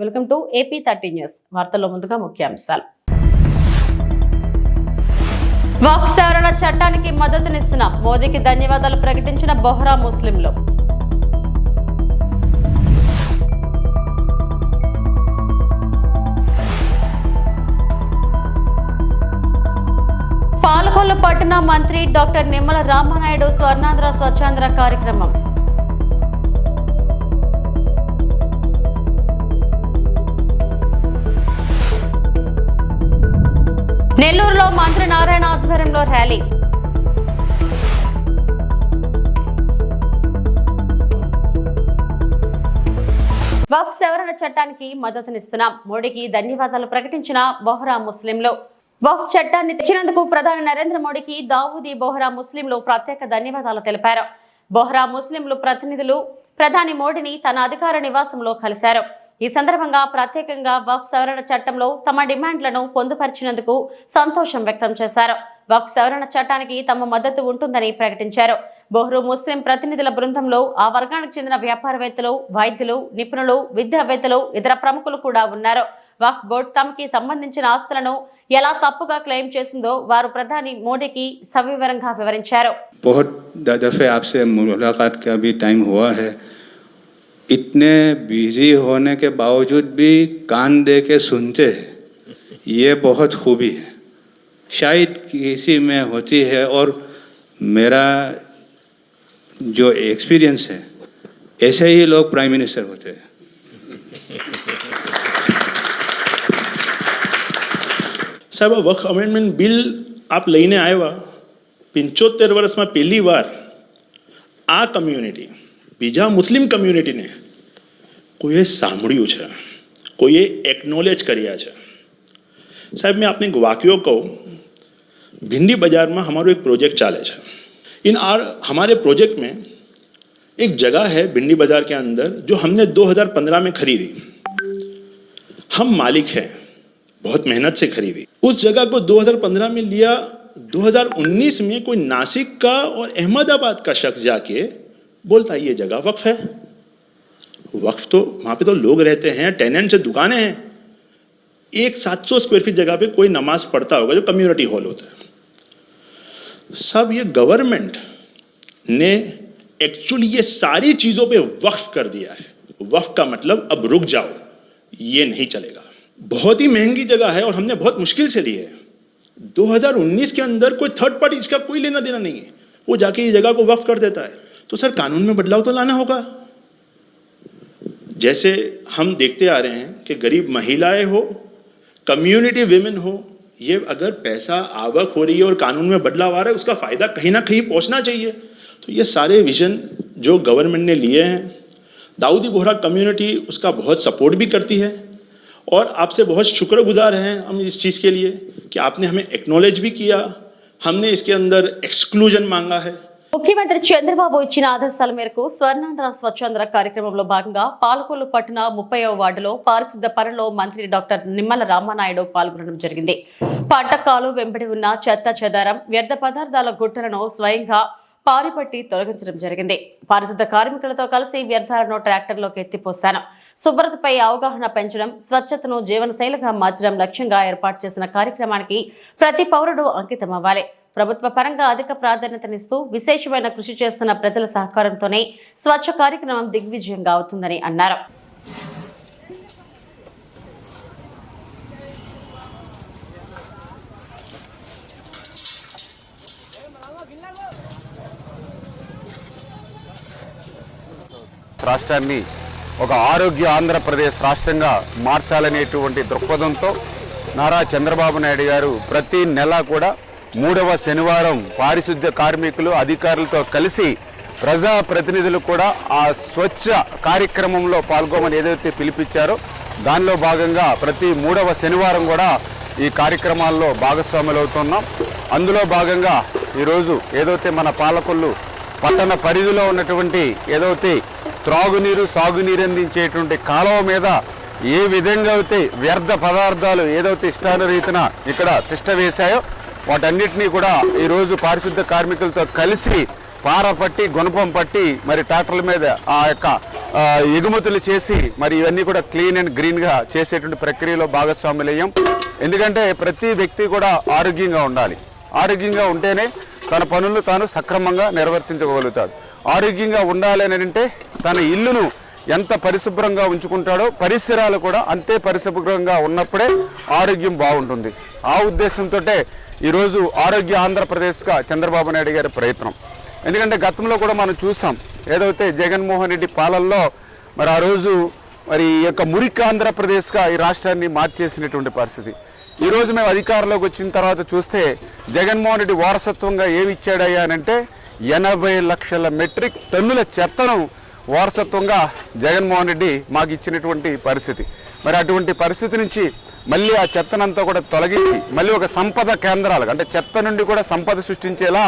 Welcome to AP 30 news. వార్తల్లో ముందుగా ముఖ్యాంశాలు. వక్ఫ్ సవరణ చట్టానికి మద్దతునిస్తున్నాం, మోదీకి ధన్యవాదాలు ప్రకటించిన బొహ్రా ముస్లింలు. పాలకొల్లు పట్టణ మంత్రి డాక్టర్ నిమ్మల రామానాయుడు స్వర్ణాంధ్ర స్వచ్ఛాంధ్ర కార్యక్రమం. నెల్లూరులో మంత్రి నారాయణ ఆధ్వర్యంలో ర్యాలీ. వక్ఫ్ సవరణ చట్టానికి మద్దతునిస్తున్నాం, మోడీకి ధన్యవాదాలు ప్రకటించిన బొహ్రా ముస్లింలు. వక్ఫ్ చట్టాన్ని తెచ్చినందుకు ప్రధాని నరేంద్ర మోడీకి దావూదీ బొహ్రా ముస్లింలు ప్రత్యేక ధన్యవాదాలు తెలిపారు. బొహ్రా ముస్లింలు ప్రతినిధులు ప్రధాని మోడీని తన అధికార నివాసంలో కలిశారు. ఈ సందర్భంగా ప్రత్యేకంగా వక్ఫ్ సవరణ చట్టంలో తమ డిమాండ్లను పొందుపరిచినందుకు సంతోషం వ్యక్తం చేశారు. వక్ఫ్ సవరణ చట్టానికి తమ మద్దతు ఉంటుందని ప్రకటించారు. బొహ్రా ముస్లిం ప్రతినిధుల బృందంలో ఆ వర్గానికి చెందిన వ్యాపారవేత్తలు, వైద్యులు, నిపుణులు, విద్యావేత్తలు, ఇతర ప్రముఖులు కూడా ఉన్నారు. వక్ఫ్ బోర్డు తమకి సంబంధించిన ఆస్తులను ఎలా తప్పుగా క్లెయిమ్ చేసిందో వారు ప్రధాని మోడీకి సవివరంగా వివరించారు. इतने बिजी होने के बावजूद भी कान दे के सुनते हैं, ये बहुत खूबी है, शायद किसी में होती है. और मेरा जो एक्सपीरियंस है, ऐसे ही लोग प्राइम मिनिस्टर होते हैं. साहब, वक्फ अमेंडमेंट बिल आप लईने आया 75 વર્ષમાં પહેલી વાર આ કમ્યુનિટી બીજા મુસ્લિમ કમ્યુનિટીને કોઈએ સાંભળ્યું છે, કોઈએ एक्नॉलेज કર્યા છે. સાહેબ, मैं आपने एक वाक्य कहूँ. भिंडी बाजार में हमारो एक प्रोजेक्ट चाले है. हमारे प्रोजेक्ट में एक जगह है भिंडी बाजार के अंदर जो हमने 2015 में खरीदी. हम मालिक हैं, बहुत मेहनत से खरीदी. उस जगह को 2015 में लिया. 2019 में कोई नासिक का और अहमदाबाद का शख्स जाके बोलता है ये जगह वक्फ है. वक्फ तो वहाँ पे तो लोग रहते हैं, टेनेंट्स से दुकानें हैं. एक 700 स्क्वायर फीट जगह पे कोई नमाज पढ़ता होगा जो कम्युनिटी हॉल होता है. सब ये गवर्नमेंट ने एक्चुअली ये सारी चीज़ों पे वक्फ कर दिया है. वक्फ का मतलब अब रुक जाओ, ये नहीं चलेगा. बहुत ही महंगी जगह है और हमने बहुत मुश्किल से ली है. 2019 के अंदर कोई थर्ड पार्टी इसका कोई लेना देना नहीं है, वो जाके ये जगह को वक्फ कर देता है. तो सर, कानून में बदलाव तो लाना होगा. जैसे हम देखते आ रहे हैं कि गरीब महिलाएं हो, कम्युनिटी विमेन हो, ये अगर पैसा आवक हो रही है और कानून में बदलाव आ रहा है, उसका फ़ायदा कहीं ना कहीं पहुंचना चाहिए. तो ये सारे विजन जो गवर्नमेंट ने लिए हैं, दाऊदी बोहरा कम्युनिटी उसका बहुत सपोर्ट भी करती है. और आपसे बहुत शुक्रगुजार हैं हम इस चीज़ के लिए कि आपने हमें एक्नॉलेज भी किया. हमने इसके अंदर एक्सक्लूजन मांगा है. ముఖ్యమంత్రి చంద్రబాబు ఇచ్చిన ఆదేశాల మేరకు స్వర్ణాంధ్ర స్వచ్ఛాంధ్ర కార్యక్రమంలో భాగంగా పాలకొల్లు పట్టణ 30వ వార్డులో పారిశుద్ధ పనుల్లో మంత్రి డాక్టర్ నిమ్మల రామానాయుడు పాల్గొనడం జరిగింది. పట్టకాలు వెంబడి ఉన్న చెత్త చెదారం, వ్యర్థ పదార్థాల గుట్టలను స్వయంగా పారిపట్టి తొలగించడం జరిగింది. పారిశుద్ధ కార్మికులతో కలిసి వ్యర్థాలను ట్రాక్టర్లోకి ఎత్తిపోశాను. శుభ్రతపై అవగాహన పెంచడం, స్వచ్ఛతను జీవనశైలిగా మార్చడం లక్ష్యంగా ఏర్పాటు చేసిన కార్యక్రమానికి ప్రతి పౌరుడు అంకితమవ్వాలి. ప్రభుత్వ పరంగా అధిక ప్రాధాన్యతనిస్తూ విశేషమైన కృషి చేస్తున్న ప్రజల సహకారంతోనే స్వచ్ఛ కార్యక్రమం దిగ్విజయంగా అవుతుందని అన్నారు. రాష్ట్రాన్ని ఒక ఆరోగ్య ఆంధ్రప్రదేశ్ రాష్ట్రంగా మార్చాలనేటువంటి దృక్పథంతో నారా చంద్రబాబు నాయుడు గారు ప్రతి నెల కూడా 3వ శనివారం పారిశుద్ధ్య కార్మికులు, అధికారులతో కలిసి ప్రజాప్రతినిధులు కూడా ఆ స్వచ్ఛ కార్యక్రమంలో పాల్గొమని ఏదైతే పిలిపించారో దానిలో భాగంగా ప్రతి 3వ శనివారం కూడా ఈ కార్యక్రమాల్లో భాగస్వాములు అవుతున్నాం. అందులో భాగంగా ఈరోజు ఏదైతే మన పాలకొల్లు పట్టణ పరిధిలో ఉన్నటువంటి ఏదైతే త్రాగునీరు, సాగునీరు అందించేటువంటి కాలువ మీద ఏ విధంగా అయితే వ్యర్థ పదార్థాలు ఏదైతే ఇష్టానురీతిన ఇక్కడ తిష్ట వేశాయో వాటన్నిటినీ కూడా ఈరోజు పారిశుద్ధ కార్మికులతో కలిసి పార పట్టి గుణపం పట్టి మరి ట్రాక్టర్ల మీద ఆ యొక్క ఎగుమతులు చేసి మరి ఇవన్నీ కూడా క్లీన్ అండ్ గ్రీన్గా చేసేటువంటి ప్రక్రియలో భాగస్వాములయ్యాం. ఎందుకంటే ప్రతి వ్యక్తి కూడా ఆరోగ్యంగా ఉండాలి. ఆరోగ్యంగా ఉంటేనే తన పనులు తాను సక్రమంగా నిర్వర్తించగలుగుతాడు. ఆరోగ్యంగా ఉండాలి అని అంటే తన ఇల్లును ఎంత పరిశుభ్రంగా ఉంచుకుంటాడో పరిసరాలు కూడా అంతే పరిశుభ్రంగా ఉన్నప్పుడే ఆరోగ్యం బాగుంటుంది. ఆ ఉద్దేశంతో ఈరోజు ఆరోగ్య ఆంధ్రప్రదేశ్గా చంద్రబాబు నాయుడు గారి ప్రయత్నం. ఎందుకంటే గతంలో కూడా మనం చూసాం, ఏదైతే జగన్మోహన్ రెడ్డి పాలనలో మరి ఆ రోజు మరి ఈ యొక్క మురికి ఆంధ్రప్రదేశ్గా ఈ రాష్ట్రాన్ని మార్చేసినటువంటి పరిస్థితి. ఈరోజు మేము అధికారంలోకి వచ్చిన తర్వాత చూస్తే జగన్మోహన్ రెడ్డి వారసత్వంగా ఏమి ఇచ్చాడయ్యా అంటే 80 లక్షల మెట్రిక్ టన్నుల చెత్తను వారసత్వంగా జగన్మోహన్ రెడ్డి మాకు ఇచ్చినటువంటి పరిస్థితి. మరి అటువంటి పరిస్థితి నుంచి మళ్ళీ ఆ చెత్తనంతా కూడా తొలగించి మళ్ళీ ఒక సంపద కేంద్రాలు అంటే చెత్త నుండి కూడా సంపద సృష్టించేలా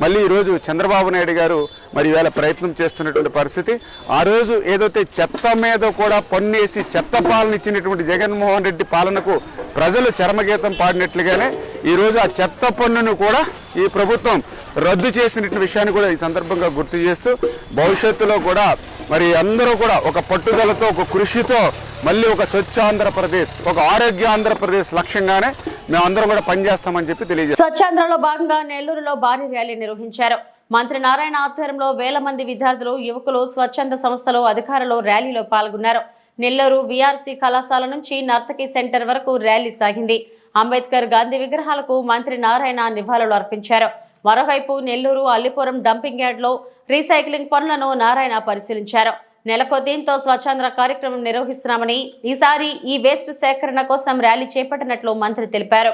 మళ్ళీ ఈరోజు చంద్రబాబు నాయుడు గారు మరి ఈవేళ ప్రయత్నం చేస్తున్నటువంటి పరిస్థితి. ఆ రోజు ఏదైతే చెత్త మీద కూడా పన్నేసి చెత్త పాలన ఇచ్చినటువంటి జగన్మోహన్ రెడ్డి పాలనకు ప్రజలు చరమగీతం పాడినట్లుగానే ఈరోజు ఆ చెత్త పన్నును కూడా ఈ ప్రభుత్వం రద్దు చేసినటువంటి విషయాన్ని కూడా ఈ సందర్భంగా గుర్తు చేస్తూ భవిష్యత్తులో కూడా మరి అందరూ కూడా ఒక పట్టుదలతో ఒక కృషితో మళ్ళీ ఒక స్వచ్ఛ ఆంధ్రప్రదేశ్ ఒక ఆరోగ్య ఆంధ్రప్రదేశ్ లక్ష్యంగానే మేమందరం కూడా పనిచేస్తామని చెప్పి తెలియజేస్తాం. స్వచ్ఛాంధ్రలో భాగంగా నెల్లూరులో భారీ ర్యాలీ నిర్వహించారు. మంత్రి నారాయణ ఆధ్వర్యంలో వేల మంది విద్యార్థులు యువకులు స్వచ్ఛంద సంస్థలు అధికారులు ర్యాలీలో పాల్గొన్నారు. నెల్లూరు విఆర్సీ కళాశాల నుంచి నర్తకి సెంటర్ వరకు ర్యాలీ సాగింది. అంబేద్కర్ గాంధీ విగ్రహాలకు మంత్రి నారాయణ నివాళులు అర్పించారు. మరోవైపు నెల్లూరు అల్లిపురం డంపింగ్ యార్డ్లో రీసైక్లింగ్ పనులను నారాయణ పరిశీలించారు. నెలకో దీంతో స్వచ్ఛాంధ్ర కార్యక్రమం నిర్వహిస్తున్నామని ఈసారి ఈ వేస్ట్ సేకరణ కోసం ర్యాలీ చేపట్టినట్లు మంత్రి తెలిపారు.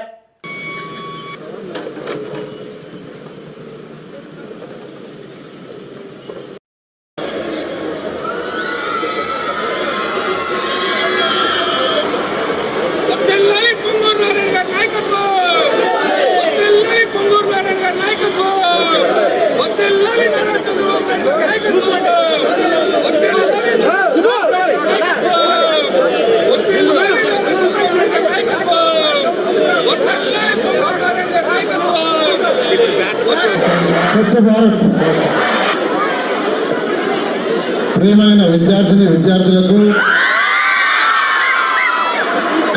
స్వచ్ఛ భారత్ ప్రియమైన విద్యార్థులకు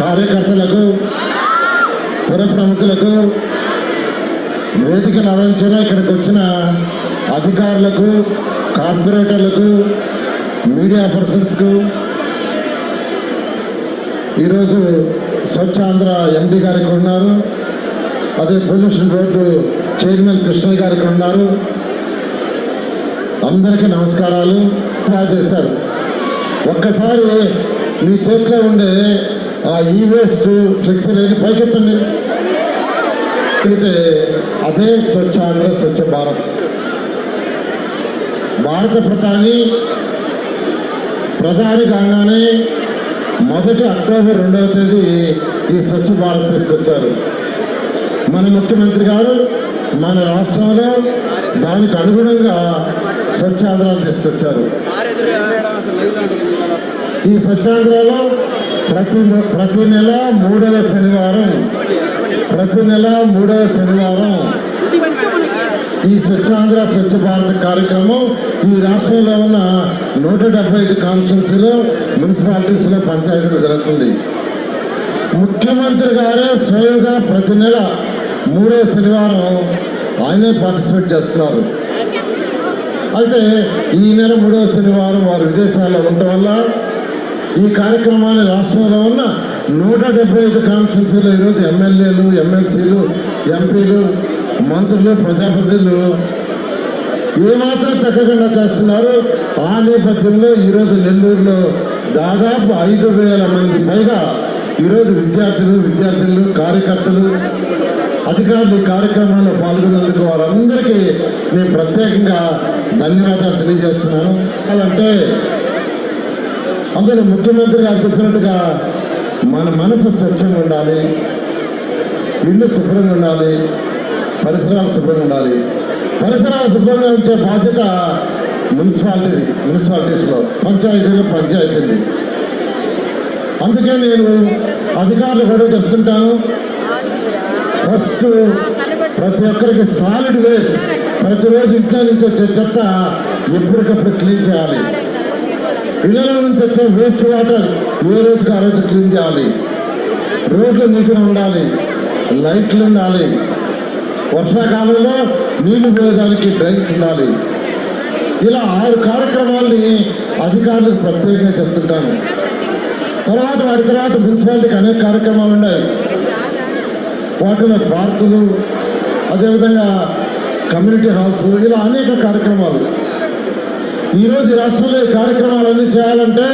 కార్యకర్తలకు పుర ప్రముఖులకు వేదికను అలంకరణ ఇక్కడికి వచ్చిన అధికారులకు కార్పొరేటర్లకు మీడియా పర్సన్స్కు ఈరోజు స్వచ్ఛాంధ్ర ఎండి గారికి ఉన్నారు, అదే పొల్యూషన్ బోర్డు చైర్మన్ కృష్ణ గారికి ఉన్నారు. అందరికీ నమస్కారాలు. బాగా చేశారు. ఒక్కసారి మీ చేతిలో ఉండే ఆ ఈ వేస్ట్ ఫ్లెక్సీని పైకెత్తండి. అయితే అదే స్వచ్ఛాంధ్ర స్వచ్ఛ భారత్. భారత ప్రధాని కాగానే మొదటి అక్టోబర్ 2వ తేదీ ఈ స్వచ్ఛ భారత్ తీసుకొచ్చారు మన ముఖ్యమంత్రి గారు. మన రాష్ట్రంలో దానికి అనుగుణంగా స్వచ్ఛాంధ్రాన్ని తీసుకొచ్చారు. ఈ స్వచ్ఛాంధ్రలో ప్రతి నెల మూడవ శనివారం ఈ స్వచ్ఛాంధ్ర స్వచ్ఛ భారత్ కార్యక్రమం ఈ రాష్ట్రంలో ఉన్న 175 కాన్స్టిట్యున్సీలో మున్సిపాలిటీస్లో పంచాయతీలు జరుగుతుంది. ముఖ్యమంత్రి గారే స్వయంగా ప్రతి నెల 3వ శనివారం ఆయనే పార్టిసిపేట్ చేస్తున్నారు. అయితే ఈ నెల 3వ శనివారం వారు విదేశాల్లో ఉండటం వల్ల ఈ కార్యక్రమాన్ని రాష్ట్రంలో ఉన్న 175 కాన్స్టిట్యున్సీలో ఈరోజు ఎమ్మెల్యేలు, ఎమ్మెల్సీలు, ఎంపీలు, మంత్రులు, ప్రజాప్రతినిధులు ఏమాత్రం తగ్గకుండా చేస్తున్నారు. ఆ నేపథ్యంలో ఈరోజు నెల్లూరులో దాదాపు 5,000 మంది పైగా ఈరోజు విద్యార్థులు, కార్యకర్తలు, అధికారులు ఈ కార్యక్రమాల్లో పాల్గొన్నందుకు వారందరికీ నేను ప్రత్యేకంగా ధన్యవాదాలు తెలియజేస్తున్నాను. అంటే అందులో ముఖ్యమంత్రి గారు చెప్పినట్టుగా మన మనసు స్వచ్ఛంగా ఉండాలి, ఇల్లు శుభ్రంగా ఉండాలి, పరిసరాలు శుభ్రంగా ఉండాలి. పరిసరాలు శుభ్రంగా ఉంచే బాధ్యత మున్సిపాలిటీస్లో పంచాయతీలు. అందుకే నేను అధికారులు కూడా చెప్తుంటాను, ఫస్ట్ ప్రతి ఒక్కరికి సాలిడ్ వేస్ట్ ప్రతిరోజు ఇంట్లో నుంచి వచ్చే చెత్త ఎప్పటికప్పుడు క్లీన్ చేయాలి. ఇళ్లలో నుంచి వచ్చే వేస్ట్ వాటర్ ఏ రోజుకి ఆ రోజు క్లీన్ చేయాలి. రోడ్లు నీట్గా ఉండాలి, లైట్లు ఉండాలి, వర్షాకాలంలో నీళ్లు పోయేదానికి డ్రైన్స్ ఉండాలి. ఇలా 6 కార్యక్రమాలని అధికారులకు ప్రత్యేకంగా చెప్తుంటాను. వాటి తర్వాత మున్సిపాలిటీకి అనేక కార్యక్రమాలు ఉన్నాయి. వాటిలో పార్కులు, అదేవిధంగా కమ్యూనిటీ హాల్స్, ఇలా అనేక కార్యక్రమాలు. ఈరోజు ఈ రాష్ట్రంలో ఈ కార్యక్రమాలన్నీ చేయాలంటే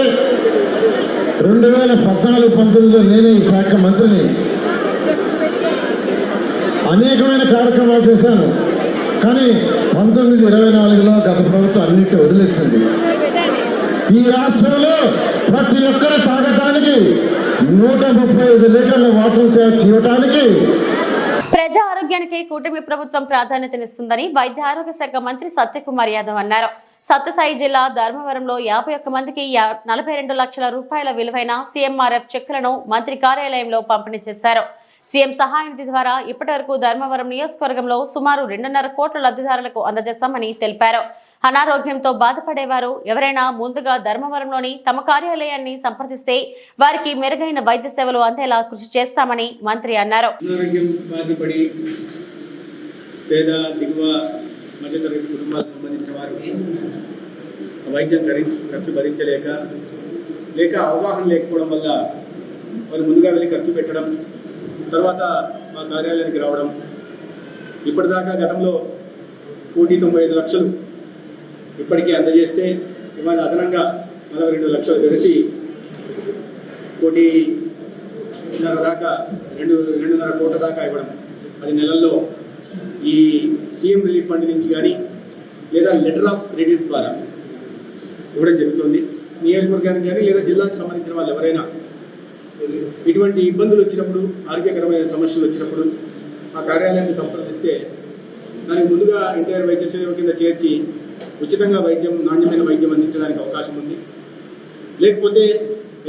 2014-19లో నేనే ఈ శాఖ మంత్రిని. అనేకమైన కార్యక్రమాలు చేశాను. కానీ 1924లో గత ప్రభుత్వం అన్నింటినీ వదిలేసింది. ఈ రాష్ట్రంలో ప్రతి ఒక్కరు తాగటానికి 135 లీటర్ల వాటర్ తయారు చేయడానికి ప్రజా ఆరోగ్యానికి కూటమి ప్రభుత్వం ప్రాధాన్యతనిస్తుందని వైద్య ఆరోగ్య శాఖ మంత్రి సత్యకుమార్ యాదవ్ అన్నారు. సత్యసాయి జిల్లా ధర్మవరంలో 51 మందికి 42 లక్షల రూపాయల విలువైన సీఎంఆర్ఎఫ్ చెక్కులను మంత్రి కార్యాలయంలో పంపిణీ చేశారు. సీఎం సహాయ నిధి ద్వారా ఇప్పటివరకు ధర్మవరం నియోజకవర్గంలో సుమారు 2.5 కోట్ల లబ్ధిదారులకు అందజేస్తామని తెలిపారు. అనారోగ్యంతో బాధపడేవారు ఎవరైనా ముందుగా ధర్మవరంలోని తమ కార్యాలయాన్ని సంప్రదిస్తే వారికి మెరుగైన వైద్య సేవలు అందేలా కృషి చేస్తామని మంత్రి అన్నారు. అనారోగ్యం బారిన పడి పేద దిగువ మధ్యతరగతి కుటుంబాలకు సంబంధించిన వారు వైద్యం ఖర్చు భరించలేక లేక అవగాహన లేకపోవడం వల్ల వారు ముందుగా వెళ్ళి ఖర్చు పెట్టడం, తర్వాత మా కార్యాలయానికి రావడం. ఇప్పటిదాకా గతంలో 1,95,00,000 ఇప్పటికీ అందజేస్తే ఇవాళ అదనంగా 42 లక్షలు తెలిసి 1.5 దాకా 2.5 కోట్ల దాకా ఇవ్వడం. 10 నెలల్లో ఈ సీఎం రిలీఫ్ ఫండ్ నుంచి కానీ లేదా లెటర్ ఆఫ్ క్రెడిట్ ద్వారా ఇవ్వడం జరుగుతుంది. నియోజకవర్గానికి కానీ లేదా జిల్లాకు సంబంధించిన వాళ్ళు ఎవరైనా ఇటువంటి ఇబ్బందులు వచ్చినప్పుడు, ఆరోగ్యకరమైన సమస్యలు వచ్చినప్పుడు ఆ కార్యాలయాన్ని సంప్రదిస్తే దానికి ముందుగా ఎన్టీఆర్ వైద్య సేవ కింద చేర్చి ఉచితంగా వైద్యం, నాణ్యమైన వైద్యం అందించడానికి అవకాశం ఉంది. లేకపోతే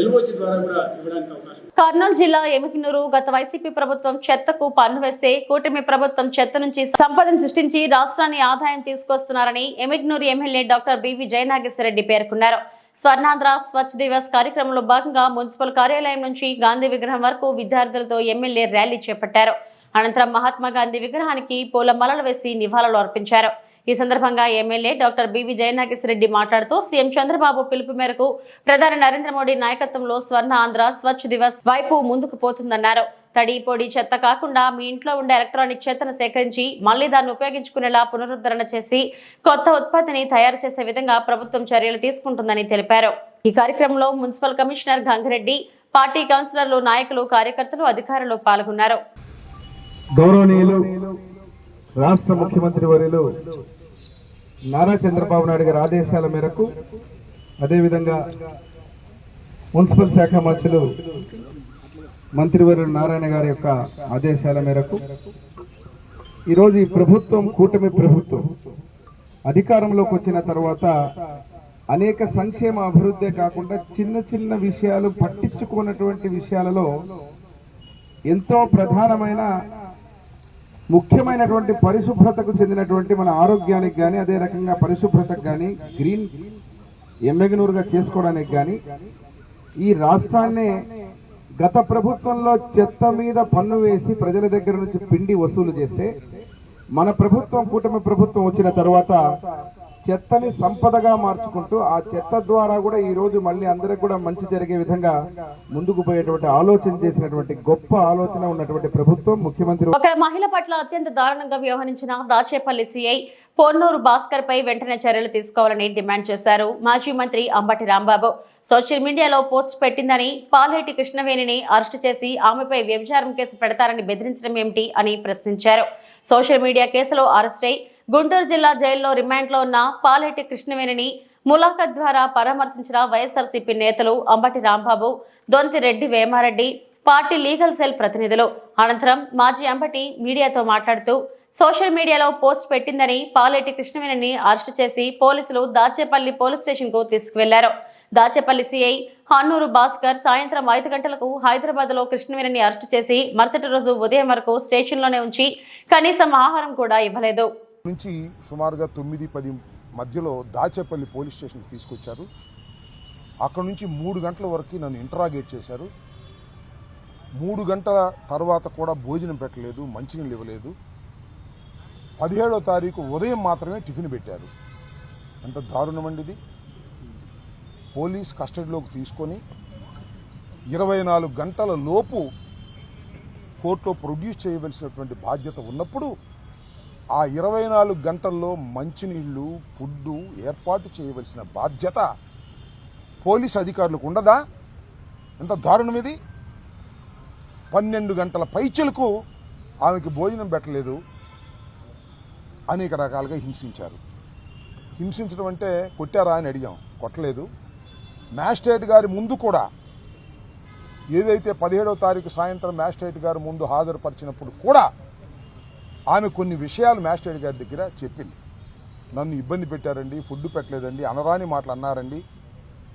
ఎల్ఓసి ద్వారా కూడా ఇవ్వడానికి అవకాశం. కర్నూలు జిల్లా ఎమికినూరు గత వైసీపీ ప్రభుత్వం చెత్తకు పన్ను వేస్తే కూటమి ప్రభుత్వం చెత్త నుంచి సంపదను సృష్టించి రాష్ట్రాన్ని ఆదాయం తీసుకొస్తున్నారని ఎమికినూరు ఎమ్మెల్యే డాక్టర్ బివి జయనాగేశ్వరరెడ్డి పేర్కొన్నారు. స్వర్ణాంధ్ర స్వచ్ఛ దివస్ కార్యక్రమంలో భాగంగా మున్సిపల్ కార్యాలయం నుంచి గాంధీ విగ్రహం వరకు విద్యార్థులతో ఎమ్మెల్యే ర్యాలీ చేపట్టారు. అనంతరం మహాత్మా గాంధీ విగ్రహానికి పూలమాలలు వేసి నివాళులు అర్పించారు. ఈ సందర్భంగా ఎమ్మెల్యే డాక్టర్ బివి జయనాగేశ్వరరెడ్డి మాట్లాడుతూ సీఎం చంద్రబాబు పిలుపు మేరకు ప్రధాని నరేంద్ర మోడీ నాయకత్వంలో స్వర్ణ ఆంధ్ర స్వచ్ఛ దివస్ వైపు ముందుకు పోతుందన్నారు. తడి పొడి చెత్త కాకుండా మీ ఇంట్లో ఉండే ఎలక్ట్రానిక్ చెత్తను సేకరించి మళ్లీ దాన్ని ఉపయోగించుకునేలా పునరుద్ధరణ చేసి కొత్త ఉత్పత్తిని తయారు చేసే విధంగా ప్రభుత్వం చర్యలు తీసుకుంటుందని తెలిపారు. ఈ కార్యక్రమంలో మున్సిపల్ కమిషనర్ గంగిరెడ్డి, పార్టీ కౌన్సిలర్లు, నాయకులు, కార్యకర్తలు, అధికారులు పాల్గొన్నారు. గౌరవనీయులు రాష్ట్ర ముఖ్యమంత్రి వర్యులు నారా చంద్రబాబు నాయుడు గారి ఆదేశాల మేరకు, అదేవిధంగా మున్సిపల్ శాఖ మంత్రులు మంత్రివర్యులు నారాయణ గారి యొక్క ఆదేశాల మేరకు ఈరోజు ఈ ప్రభుత్వం, కూటమి ప్రభుత్వం అధికారంలోకి వచ్చిన తర్వాత అనేక సంక్షేమ అభివృద్ధి కాకుండా చిన్న చిన్న విషయాలు, పట్టించుకున్నటువంటి విషయాలలో ఎంతో ప్రధానమైన ముఖ్యమైనటువంటి పరిశుభ్రతకు చెందినటువంటి మన ఆరోగ్యానికి కానీ, అదే రకంగా పరిశుభ్రతకు కానీ, గ్రీన్ ఎమ్మెగనూరుగా చేసుకోవడానికి కానీ ఈ రాష్ట్రాన్ని గత ప్రభుత్వంలో చెత్త మీద పన్ను వేసి ప్రజల దగ్గర నుంచి పిండి వసూలు చేస్తే మన ప్రభుత్వం, కూటమి ప్రభుత్వం వచ్చిన తర్వాత చెత్తని సంపదగా మార్చుకుంటూ ఆ చెత్త ద్వారా కూడా ఈ రోజు మళ్ళీ అందరికి కూడా మంచి జరిగే విధంగా ముందుకు పోయేటువంటి ఆలోచన చేసినటువంటి గొప్ప ఆలోచన ఉన్నటువంటి ప్రభుత్వం ముఖ్యమంత్రి. ఒక మహిళ పట్ల అత్యంత దారుణంగా వ్యవహరించిన దాచేపల్లి సిఐ పొన్నూరు భాస్కర్ పై వెంటనే చర్యలు తీసుకోవాలని డిమాండ్ చేశారు మాజీ మంత్రి అంబటి రాంబాబు. సోషల్ మీడియాలో పోస్ట్ పెట్టిందని పాలేటి కృష్ణవేణిని అరెస్టు చేసి ఆమెపై వ్యభిచారం కేసు పెడతారని బెదిరించడం ఏమిటి అని ప్రశ్నించారు. సోషల్ మీడియా కేసులో అరెస్టై గుంటూరు జిల్లా జైల్లో రిమాండ్లో ఉన్న పాలేటి కృష్ణవేణిని ములాఖత్ ద్వారా పరామర్శించిన వైఎస్ఆర్సీపీ నేతలు Ambati Rambabu, Dontireddy Vemareddy, party legal cell ప్రతినిధులు. అనంతరం మాజీ అంబటి మీడియాతో మాట్లాడుతూ సోషల్ మీడియాలో పోస్ట్ పెట్టిందని పాలేటి కృష్ణవేణిని అరెస్టు చేసి పోలీసులు దాచేపల్లి పోలీస్ స్టేషన్ కు తీసుకువెళ్లారు. దాచేపల్లి సిఐ హన్నూరు భాస్కర్ సాయంత్రం 5 గంటలకు హైదరాబాద్ లో కృష్ణవేణిని అరెస్టు చేసి మరుసటి రోజు ఉదయం వరకు స్టేషన్ లోనే ఉంచి కనీసం ఆహారం కూడా ఇవ్వలేదు. నుంచి సుమారుగా 9-10 మధ్యలో దాచేపల్లి పోలీస్ స్టేషన్కి తీసుకొచ్చారు. అక్కడ నుంచి 3 గంటల వరకు నన్ను ఇంటరాగేట్ చేశారు. 3 గంటల తర్వాత కూడా భోజనం పెట్టలేదు, మంచినీళ్ళు ఇవ్వలేదు. 17వ తారీఖు ఉదయం మాత్రమే టిఫిన్ పెట్టారు. ఎంత దారుణమండి ఇది. పోలీస్ కస్టడీలోకి తీసుకొని 24 గంటల లోపు కోర్టులో ప్రొడ్యూస్ చేయవలసినటువంటి బాధ్యత ఉన్నప్పుడు ఆ 24 గంటల్లో మంచినీళ్ళు, ఫుడ్డు ఏర్పాటు చేయవలసిన బాధ్యత పోలీస్ అధికారులకు ఉండదా? ఎంత దారుణం ఇది. 12 గంటల పైచలకు ఆమెకి భోజనం పెట్టలేదు. అనేక రకాలుగా హింసించారు. హింసించడం అంటే కొట్టారా అని అడిగాం, కొట్టలేదు. మ్యాజిస్ట్రేట్ గారి ముందు కూడా ఏదైతే 17వ తారీఖు సాయంత్రం మ్యాజిస్ట్రేట్ గారి ముందు హాజరుపరిచినప్పుడు కూడా ఆమె కొన్ని విషయాలు మ్యాజిస్ట్రేట్ గారి దగ్గర చెప్పింది. నన్ను ఇబ్బంది పెట్టారండి, ఫుడ్ పెట్టలేదండి, అనరాని మాటలు అన్నారండి,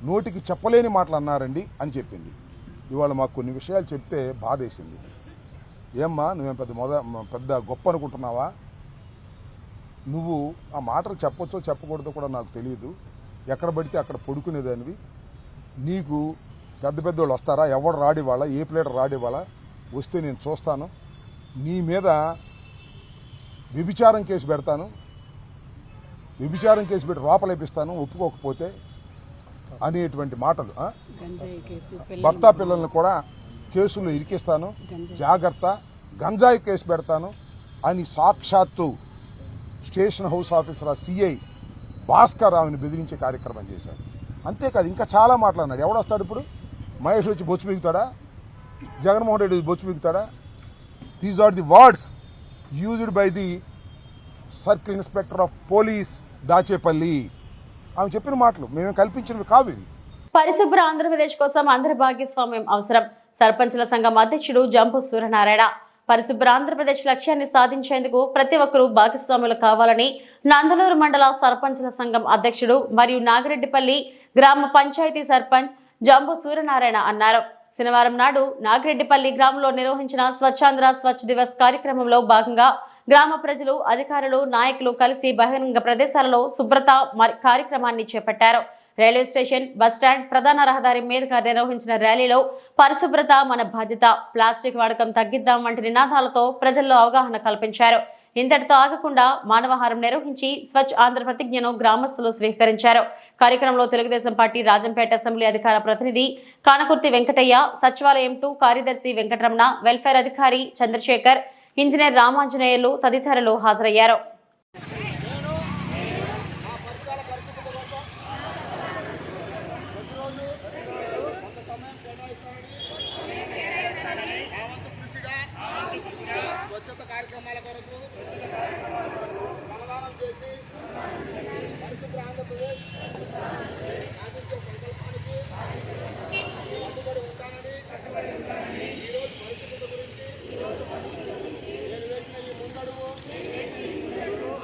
నోటికి చెప్పలేని మాటలు అన్నారండి అని చెప్పింది. ఇవాళ మాకు కొన్ని విషయాలు చెప్తే బాధేసింది. ఏమ్మా నువ్వేం పెద్ద గొప్ప అనుకుంటున్నావా? నువ్వు ఆ మాటలు చెప్పొచ్చో చెప్పకూడదో కూడా నాకు తెలియదు. ఎక్కడ పడితే అక్కడ పడుకునేదానివి. నీకు పెద్ద పెద్దోళ్ళు వస్తారా? ఎవడు రాడివాళ్ళ, ఏ ప్లేటర్ రాడివాళ్ళ వస్తే నేను చూస్తాను. నీ మీద వ్యభిచారం కేసు పెడతాను, వ్యభిచారం కేసు పెట్టి లోపలేపిస్తాను ఒప్పుకోకపోతే అనేటువంటి మాటలు. భర్త పిల్లల్ని కూడా కేసుల్లో ఇరికిస్తాను, జాగ్రత్త, గంజాయి కేసు పెడతాను అని సాక్షాత్తు station house officer CI Bhaskar రావుని బెదిరించే కార్యక్రమం చేశాడు. అంతేకాదు ఇంకా చాలా మాట్లాడినాడు. ఎవడొస్తాడు ఇప్పుడు? మహేష్ వచ్చి బొచ్చు మిగుతాడా? జగన్మోహన్ రెడ్డి వచ్చి బొచ్చు మిగుతాడా? These are the words used by the circle inspector of police Dachepalli. ఆమె చెప్పిన మాటలు మేము కల్పించినవి కావు ఇవి. పరిశుభ్ర ఆంధ్రప్రదేశ్ కోసం అందరి భాగస్వామ్యం అవసరం. సర్పంచుల సంఘం అధ్యక్షుడు జంపు సూర్యనారాయణ. పరిశుభ్ర ఆంధ్రప్రదేశ్ లక్ష్యాన్ని సాధించేందుకు ప్రతి ఒక్కరూ భాగస్వాములు కావాలని నందలూరు మండల సర్పంచుల సంఘం అధ్యక్షుడు మరియు నాగిరెడ్డిపల్లి గ్రామ పంచాయతీ సర్పంచ్ జంపు సూర్యనారాయణ అన్నారు. శనివారం నాడు నాగిరెడ్డిపల్లి గ్రామంలో నిర్వహించిన స్వచ్ఛాంధ్ర స్వచ్ఛ దివస్ కార్యక్రమంలో భాగంగా గ్రామ ప్రజలు, అధికారులు, నాయకులు కలిసి బహిరంగ ప్రదేశాలలో శుభ్రత కార్యక్రమాన్ని చేపట్టారు. రైల్వే స్టేషన్, బస్టాండ్, ప్రధాన రహదారి మీదుగా నిర్వహించిన ర్యాలీలో పరిశుభ్రత మన బాధ్యత, ప్లాస్టిక్ వాడకం తగ్గిద్దాం వంటి నినాదాలతో ప్రజల్లో అవగాహన కల్పించారు. ఇంతటితో ఆగకుండా మానవహారం నిర్వహించి స్వచ్ఛ ఆంధ్ర ప్రతిజ్ఞను గ్రామస్తులు స్వీకరించారు. కార్యక్రమంలో తెలుగుదేశం పార్టీ రాజంపేట అసెంబ్లీ అధికార ప్రతినిధి కానకుర్తి వెంకటయ్య, సచివాలయం 2 కార్యదర్శి వెంకటరమణ, వెల్ఫేర్ అధికారి చంద్రశేఖర్, ఇంజనీర్ రామాంజనేయులు తదితరులు హాజరయ్యారు. స్వచ్ఛత కార్యక్రమాల కొరకు సమాధానం చేసి పరిశుభ్ర ఆంధ్రప్రదేశ్ సాధించే సంకల్పానికి కట్టుబడి ఉంటానని ఈరోజు పరిశుభ్రత గురించి నేను వేసిన ఈ ముందడుగు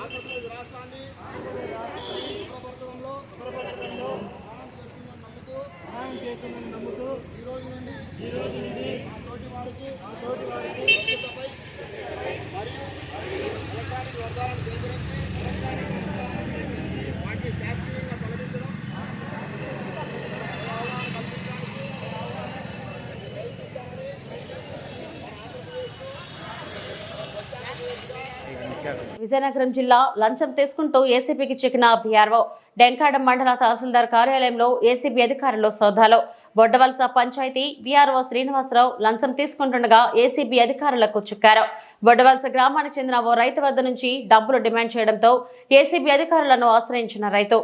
ఆంధ్రప్రదేశ్ రాష్ట్రాన్ని శుభ్రపరచడంలో సహాయం చేస్తుందని నమ్ముతూ ఈ రోజు నుండి మా తోటి వారికి స్వచ్ఛతపై మరియు ఎలక్ట్రానిక్ వ్యర్థాలను సేకరించి వాటిని శాస్త్రీయంగా తొలగించడం, అవగాహన కల్పించడానికి ప్రయత్నిస్తామని విజయనగరం జిల్లా లంచం తీసుకుంటూ ఏసీబీకి చిక్కిన వీఆర్ఓ. డెంకాడం మండల తహసీల్దార్ కార్యాలయంలో ఏసీబీ అధికారులు సోదాలు. బొడ్డవలస పంచాయతీ వీఆర్ఓ శ్రీనివాసరావు లంచం తీసుకుంటుండగా ఏసీబీ అధికారులకు చిక్కారు. బొడ్డవలస గ్రామానికి చెందిన ఓ రైతు వద్ద నుంచి డబ్బులు డిమాండ్ చేయడంతో ఏసీబీ అధికారులను ఆశ్రయించిన రైతు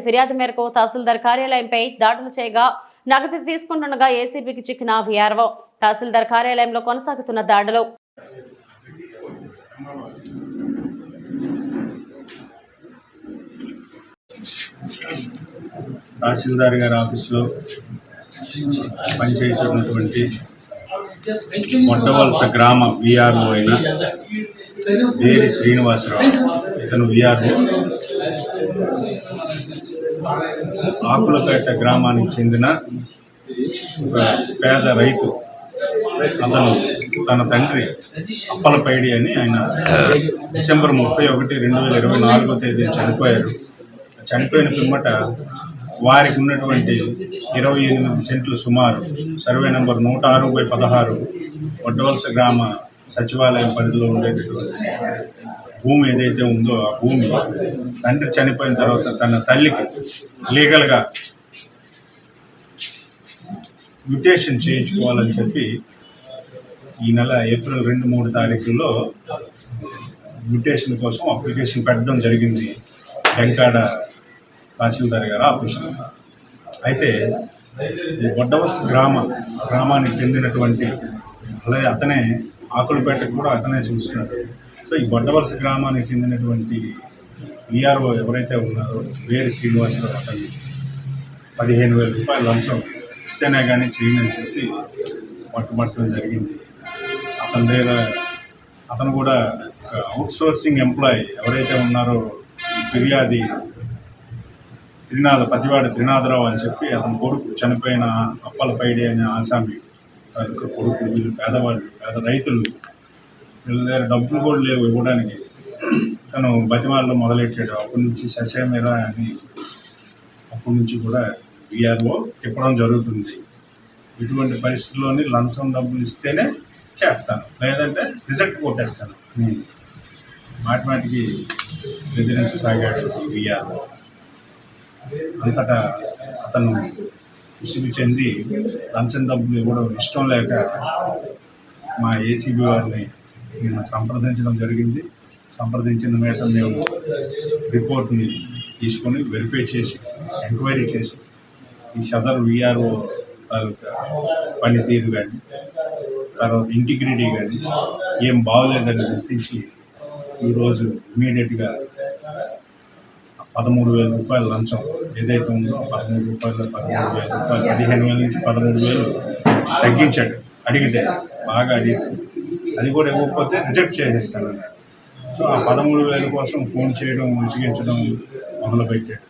ఫిర్యాదు మేరకు తహసీల్దార్ కార్యాలయంపై దాడులు చేయగా నగదు తీసుకుంటుండగా ఏసీబీకి చిక్కిన వీఆర్ఓ. తహసీల్దార్ కార్యాలయంలో కొనసాగుతున్న దాడులు. తహసీల్దార్ గారి ఆఫీసులో పనిచేసేటటువంటి మొట్టవలస గ్రామ వీఆర్ఓ అయిన వేరి శ్రీనివాసరావు, ఇతను వీఆర్ఓ, ఆకులపేట గ్రామానికి చెందిన ఒక పేద రైతు. అతను తన తండ్రి అప్పలపైడి అని ఆయన డిసెంబర్ 31, 2024 తేదీ చనిపోయారు. చనిపోయిన పిమ్మట వారికి ఉన్నటువంటి 28 సెంట్లు సుమారు సర్వే నెంబర్ 106/16 వడ్డవలస గ్రామ సచివాలయం పరిధిలో ఉండేటటువంటి భూమి ఏదైతే ఉందో ఆ భూమి తండ్రి చనిపోయిన తర్వాత తన తల్లికి లీగల్గా మ్యుటేషన్ చేయించుకోవాలని చెప్పి ఈ నెల ఏప్రిల్ 2-3 తారీఖుల్లో మ్యుటేషన్ కోసం అప్లికేషన్ పెట్టడం జరిగింది వెంకాడ తహసీల్దార్ గారు ఆఫీసులో. అయితే ఈ వడ్డవలస గ్రామానికి చెందినటువంటి అలాగే అతనే ఆకులపేటకు కూడా అతనే చూస్తున్నాడు. సో ఈ వడ్డవలస గ్రామానికి చెందినటువంటి విఆర్ఓ ఎవరైతే ఉన్నారో వేరు శ్రీనివాసరావు అతన్ని 15,000 రూపాయలు లంచం ఇస్తేనే కానీ చేయనని చెప్పి పట్టుబట్టడం జరిగింది. అతని దగ్గర అతను కూడా అవుట్సోర్సింగ్ ఎంప్లాయీ ఎవరైతే ఉన్నారో ఫిర్యాది పతివాడి త్రినాథరావు అని చెప్పి అతని కొడుకు చనిపోయిన అప్పలపైడి అనే ఆసామి కొడుకు. వీళ్ళు పేదవాళ్ళు, పేద రైతులు, వీళ్ళ దగ్గర డబ్బులు కూడా లేవు ఇవ్వడానికి. తను బతిమాలలో మొదలెట్టాడు. అప్పటి నుంచి ససేమిరా అని అప్పటి నుంచి కూడా విఆర్ఓ తిప్పడం జరుగుతుంది. ఇటువంటి పరిస్థితుల్లోని లంచం డబ్బులు ఇస్తేనే చేస్తాను, లేదంటే రిజెక్ట్ కొట్టేస్తాను మాటిమాటికి బెదిరించసాగాడు విఆర్ఓ. అంతటా అతను విసుగు చెంది లంచం డబ్బులు ఇవ్వడం ఇష్టం లేక మా ఏసీబీ వారిని నేను సంప్రదించడం జరిగింది. సంప్రదించిన మేర మేము రిపోర్ట్ని తీసుకొని వెరిఫై చేసి ఎంక్వైరీ చేసి ఈ సదరు విఆర్ఓ తాలూకా పనితీరు కానీ తర్వాత ఇంటిగ్రిటీ కానీ ఏం బాగోలేదని గుర్తించి ఈరోజు ఇమీడియట్గా 13,000 రూపాయల లంచం ఏదైతే ఉందో 13,000 రూపాయలు 15,000 నుంచి 13,000 తగ్గించాడు. అడిగితే బాగా అడిగితే అది కూడా ఇవ్వకపోతే రిజెక్ట్ చేసేస్తాను అన్నాడు. సో ఆ 13,000 కోసం ఫోన్ చేయడం, విసిగించడం మొదలుపెట్టాడు.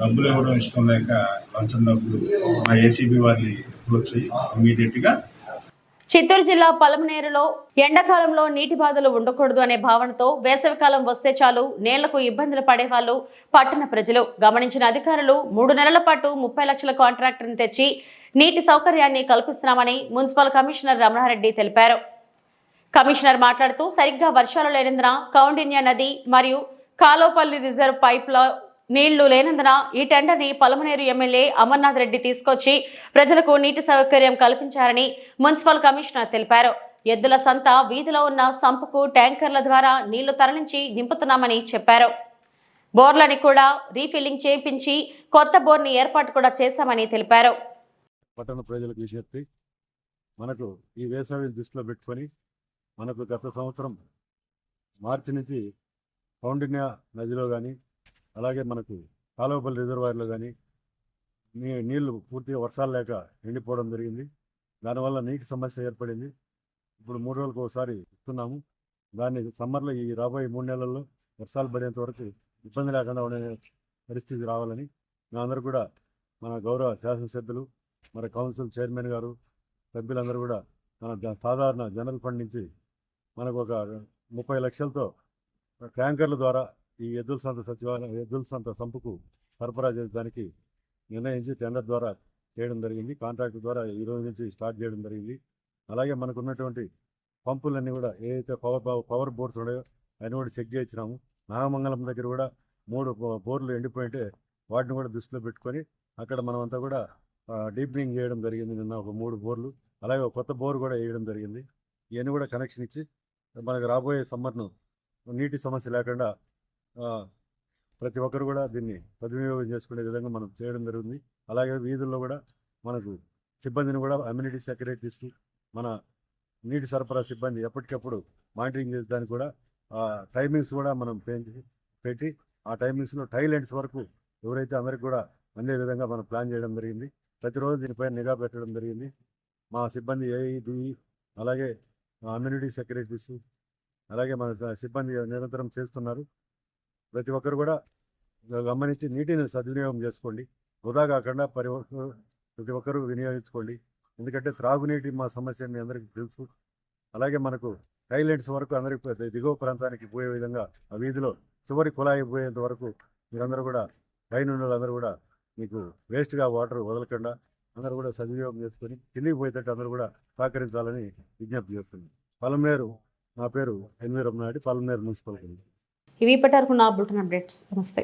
డబ్బులు ఇవ్వడం ఇష్టం లేక లంచం డబ్బులు మా ఏసీబీ వారిని అప్రోచ్ అయ్యి ఇమీడియట్గా. చిత్తూరు జిల్లా పలమనేరులో ఎండాకాలంలో నీటి బాధలు ఉండకూడదు అనే భావనతో వేసవికాలం వస్తే చాలు నీళ్లకు ఇబ్బందులు పడేవాళ్లు పట్టణ ప్రజలు. గమనించిన అధికారులు 3 నెలల పాటు 30 లక్షల కాంట్రాక్టర్ని తెచ్చి నీటి సౌకర్యాన్ని కల్పిస్తున్నామని మున్సిపల్ కమిషనర్ రమణారెడ్డి తెలిపారు. కమిషనర్ మాట్లాడుతూ సరిగ్గా వర్షాలు లేనందున కౌండిన్య నది మరియు కాలోపల్లి రిజర్వ్ పైప్లో నీళ్లు లేనందున ఈ టెండర్ని పలమనేరు ఎమ్మెల్యే అమర్నాథ్ రెడ్డి తీసుకొచ్చి ప్రజలకు నీటి సౌకర్యం కల్పించారని మున్సిపల్ కమిషనర్ తెలిపారు. ఎద్దుల సంత వీధిలో ఉన్న సంపుకు ట్యాంకర్ల ద్వారా నీళ్లు తరలించి నింపుతున్నామని చెప్పారు. బోర్లని కూడా రీఫిల్లింగ్ చేయించి కొత్త బోర్ని ఏర్పాటు కూడా చేశామని తెలిపారు. పట్టణ ప్రజలకు విజ్ఞప్తి, మనకు ఈ వేసవిని దృష్టిలో పెట్టుకొని మనకు గత సంవత్సరం మార్చి నుంచి కౌండిన్య నదిలో కానీ అలాగే మనకు కాలువపల్లి రిజర్వాయర్లో కానీ నీళ్లు పూర్తిగా వర్షాలు లేక ఎండిపోవడం జరిగింది. దానివల్ల నీటి సమస్య ఏర్పడింది. ఇప్పుడు 3 రోజులకు ఒకసారి ఇస్తున్నాము. దాన్ని సమ్మర్లో ఈ రాబోయే 3 నెలల్లో వర్షాలు పడేంత వరకు ఇబ్బంది లేకుండా ఉండే పరిస్థితి రావాలని మేమందరూ కూడా మన గౌరవ శాసనసభ్యులు, మన కౌన్సిల్ చైర్మన్ గారు, సభ్యులందరూ కూడా మన సాధారణ జనరల్ ఫండ్ నుంచి మనకు ఒక 30 లక్షలతో ట్యాంకర్ల ద్వారా ఈ ఎద్దుల సంత సంపుకు సరఫరా చేయడానికి నిర్ణయించి టెండర్ ద్వారా చేయడం జరిగింది. కాంట్రాక్ట్ ద్వారా ఈ రోజు నుంచి స్టార్ట్ చేయడం జరిగింది. అలాగే మనకు ఉన్నటువంటి పంపులన్నీ కూడా ఏదైతే పవర్ బోర్డ్స్ ఉన్నాయో అన్నీ కూడా చెక్ చేయించినాము. నాగమంగళం దగ్గర కూడా 3 బోర్లు ఎండిపోయింటే వాటిని కూడా దృష్టిలో పెట్టుకొని అక్కడ మనమంతా కూడా డీప్నింగ్ చేయడం జరిగింది. నిన్న ఒక 3 బోర్లు, అలాగే ఒక కొత్త బోర్ కూడా వేయడం జరిగింది. ఇవన్నీ కూడా కనెక్షన్ ఇచ్చి మనకు రాబోయే సమ్మర్ను నీటి సమస్య లేకుండా ప్రతి ఒక్కరు కూడా దీన్ని సద్వినియోగం చేసుకునే విధంగా మనం చేయడం జరుగుతుంది. అలాగే వీధుల్లో కూడా మనకు సిబ్బందిని కూడా అమ్యూనిటీ సెక్రటరీస్, మన నీటి సరఫరా సిబ్బంది ఎప్పటికప్పుడు మానిటరింగ్ చేసేదానికి కూడా టైమింగ్స్ కూడా మనం పెట్టి ఆ టైమింగ్స్లో టైలెంట్స్ వరకు ఎవరైతే అందరికి కూడా అందే విధంగా మనం ప్లాన్ చేయడం జరిగింది. ప్రతిరోజు దీనిపై నిఘా పెట్టడం జరిగింది. మా సిబ్బంది ఏఈడి అలాగే అమ్యూనిటీ సెక్రటరీస్ అలాగే మన సిబ్బంది నిరంతరం చేస్తున్నారు. ప్రతి ఒక్కరు కూడా గమనించి నీటిని సద్వినియోగం చేసుకోండి. వృధా కాకుండా ప్రతి ఒక్కరూ వినియోగించుకోండి. ఎందుకంటే త్రాగునీటి మా సమస్య మీ అందరికీ తెలుసు. అలాగే మనకు హైలైట్స్ వరకు అందరికి దిగువ ప్రాంతానికి పోయే విధంగా ఆ వీధిలో చివరి కుళాయి పోయేంత వరకు మీరందరూ కూడా పైన ఉన్న వాళ్ళందరూ కూడా మీకు వేస్ట్గా వాటర్ వదలకుండా అందరూ కూడా సద్వినియోగం చేసుకొని కిందికి పోయేటట్టు అందరూ కూడా సహకరించాలని విజ్ఞప్తి చేస్తున్నాం. పలమనేరు, నా పేరు ఎన్వి రమణారెడ్డి, పలమనేరు మున్సిపల్. ఇవి ఇప్పటివరకు నా బులెటిన్ అప్డేట్స్. నమస్తే.